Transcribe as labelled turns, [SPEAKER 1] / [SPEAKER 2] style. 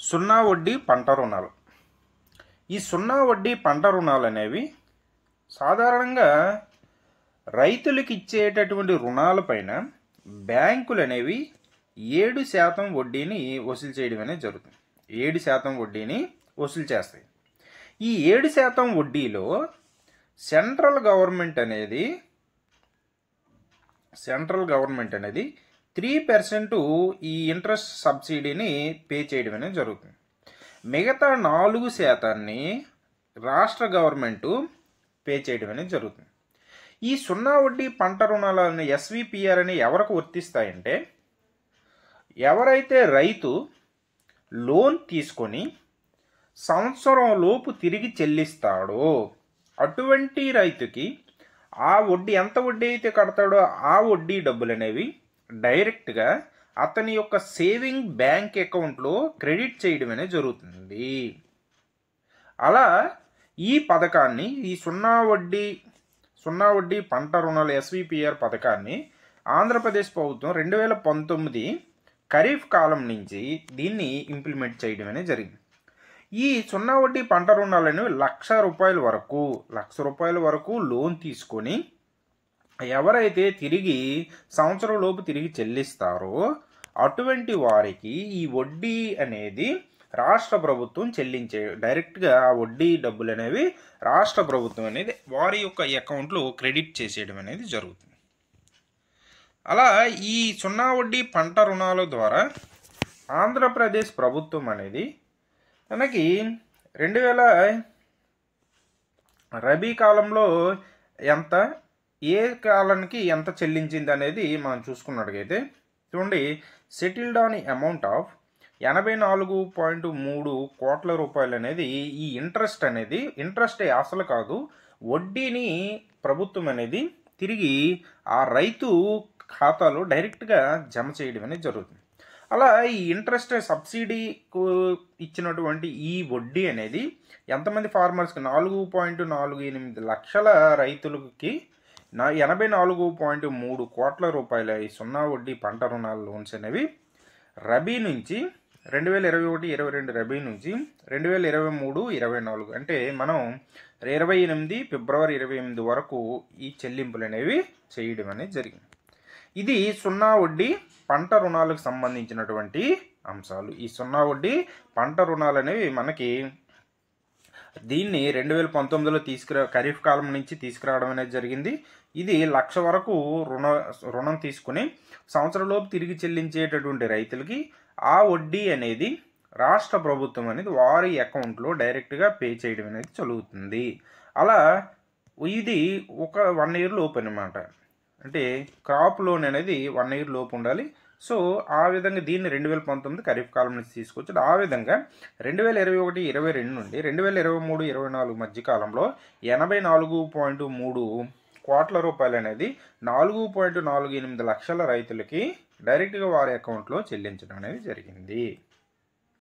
[SPEAKER 1] సున్నా వడ్డీ పంట రుణాలు. ఈ సున్నా వడ్డీ పంట రుణాలు అనేవి సాధారణంగా రైతులకు ఇచ్చేటటువంటి రుణాలపైన బ్యాంకులు అనేవి 7% వడ్డీని వసూలు చేయడం అనేది జరుగుతుంది. 7% వడ్డీని వసూలు చేస్తాయి. ఈ 7% వడ్డీలో సెంట్రల్ గవర్నమెంట్ అనేది 3% ఈ ఇంట్రెస్ట్ సబ్సిడీని పే చేయడం అనేది జరుగుతుంది. మిగతా 4% రాష్ట్ర గవర్నమెంట్ పే చేయడం అనేది జరుగుతుంది. ఈ సున్నా వడ్డీ పంట రుణాలను ఎస్విపిఆర్ అని ఎవరికి వర్తిస్తాయంటే, ఎవరైతే రైతు లోన్ తీసుకొని సంవత్సరం లోపు తిరిగి చెల్లిస్తాడో అటువంటి రైతుకి ఆ వడ్డీ ఎంత వడ్డీ అయితే కడతాడో ఆ వడ్డీ డబ్బులు అనేవి డైరెక్ట్గా అతని యొక్క సేవింగ్ బ్యాంక్ అకౌంట్లో క్రెడిట్ చేయడం అనేది జరుగుతుంది. అలా ఈ పథకాన్ని, ఈ సున్నా వడ్డీ పంట రుణాలు ఎస్విపిఆర్ పథకాన్ని ఆంధ్రప్రదేశ్ ప్రభుత్వం 2019 ఖరీఫ్ కాలం నుంచి దీన్ని ఇంప్లిమెంట్ చేయడం అనేది జరిగింది. ఈ సున్నా వడ్డీ పంట రుణాలను ₹1,00,000 వరకు లోన్ తీసుకొని ఎవరైతే తిరిగి సంవత్సరం లోపు తిరిగి చెల్లిస్తారో అటువంటి వారికి ఈ వడ్డీ అనేది రాష్ట్ర ప్రభుత్వం డైరెక్ట్గా ఆ వడ్డీ డబ్బులు అనేవి రాష్ట్ర ప్రభుత్వం అనేది వారి యొక్క అకౌంట్లో క్రెడిట్ చేసేయడం అనేది జరుగుతుంది. అలా ఈ సున్నా వడ్డీ పంట రుణాల ద్వారా ఆంధ్రప్రదేశ్ ప్రభుత్వం అనేది మనకి 2000 రబీ కాలంలో ఏ కాలానికి ఎంత చెల్లించింది అనేది మనం చూసుకున్నట్టుగైతే చూడండి, సెటిల్డ్ ఆన్ అమౌంట్ ఆఫ్ 84.3 కోట్ల రూపాయలు అనేది ఈ ఇంట్రెస్ట్ అసలు కాదు, వడ్డీని ప్రభుత్వం అనేది తిరిగి ఆ రైతు ఖాతాలో డైరెక్ట్గా జమ చేయడం అనేది జరుగుతుంది. అలా ఈ ఇంట్రెస్ట్ సబ్సిడీకు ఇచ్చినటువంటి ఈ వడ్డీ అనేది ఎంతమంది ఫార్మర్స్కి 4.48 లక్షల రైతులకి 84.3 కోట్ల రూపాయల ఈ సున్నా వడ్డీ పంట రుణాల లోన్స్ అనేవి రబీ నుంచి 2021-22 రబీ నుంచి 2023-24 అంటే మనం ఫిబ్రవరి 28 వరకు ఈ చెల్లింపులు అనేవి చేయడం అనేది జరిగింది. ఇది సున్నా వడ్డీ పంట రుణాలకు సంబంధించినటువంటి అంశాలు. ఈ సున్నా వడ్డీ పంట రుణాలు అనేవి మనకి దీన్ని 2019లో ఖరీఫ్ కాలం నుంచి తీసుకురావడం అనేది జరిగింది. ఇది 1,00,000 వరకు రుణం తీసుకుని సంవత్సరంలోపు తిరిగి చెల్లించేటటువంటి రైతులకి ఆ వడ్డీ అనేది రాష్ట్ర ప్రభుత్వం అనేది వారి అకౌంట్లో డైరెక్ట్గా పే చేయడం అనేది జరుగుతుంది. అలా ఇది ఒక 1 ఇయర్ లోపు అనమాట. అంటే క్రాప్ లోన్ అనేది 1 ఇయర్ లోపు ఉండాలి. సో ఆ విధంగా దీన్ని 2019 ఖరీఫ్ కాలం నుంచి తీసుకొచ్చాడు. ఆ విధంగా 2021-22 నుండి 2023-24 మధ్య కాలంలో 84.3 కోట్ల రూపాయలు అనేది 4.48 లక్షల రైతులకి డైరెక్ట్గా వారి అకౌంట్లో చెల్లించడం అనేది జరిగింది.